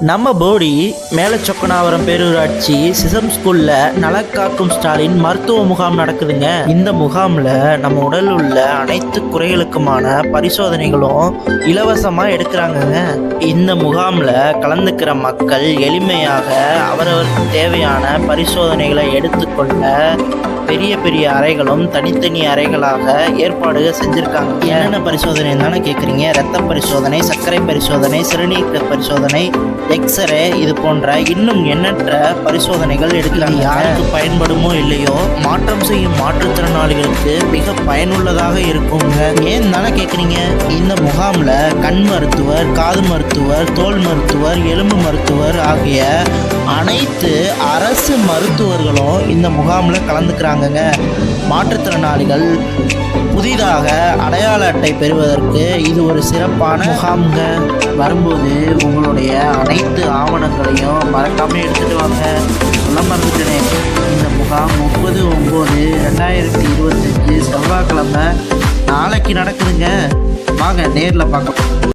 நம்ம போடி மேலச்சொக்கனாவரம் பேரூராட்சி சிசம் ஸ்கூல்ல நலக்காக்கும் ஸ்டாலின் மருத்துவ முகாம் நடக்குதுங்க. இந்த முகாம்ல நம்ம உடல் உள்ள அனைத்து குறைகளுக்குமான பரிசோதனைகளும் இலவசமா எடுக்கிறாங்கங்க. இந்த முகாம்ல கலந்துக்கிற மக்கள் எளிமையாக அவரவருக்கு தேவையான பரிசோதனைகளை எடுத்துக்கொள்ள பெரிய பெரிய அறைகளும் தனித்தனி அறைகளாக ஏற்பாடு செஞ்சுருக்காங்க. என்னென்ன பரிசோதனை தானே கேட்குறீங்க? ரத்த பரிசோதனை, சர்க்கரை பரிசோதனை, சிறுநீர் பரிசோதனை, எக்ஸ்ரே, இது போன்ற இன்னும் எண்ணற்ற பரிசோதனைகள் எடுக்கிறாங்க. யாருக்கு பயன்படுமோ இல்லையோ மாற்றம் செய்யும் மாற்றுத்திறனாளிகளுக்கு மிக பயனுள்ளதாக இருக்குங்க. ஏன் தானே கேட்குறீங்க? இந்த முகாமில் கண் மருத்துவர், காது மருத்துவர், தோல் மருத்துவர், எலும்பு மருத்துவர் ஆகிய அனைத்து அரசு மருத்துவர்களும் இந்த முகாமில் கலந்துக்கிறாங்க. மாற்றுத்திறனாளிகள் புதிதாக அடையாள அட்டை பெறுவதற்கு இது ஒரு சிறப்பான முகாம்ங்க. வரும்போது உங்களுடைய அனைத்து ஆவணங்களையும் மறக்காமல் எடுத்துகிட்டு வாங்க. சொல்ல மறந்துட்டேனே, இந்த முகாம் 30/9/2025 செவ்வாய்க்கிழமை நாளைக்கு நடக்குதுங்க. வாங்க நேரில் பார்க்கலாம்.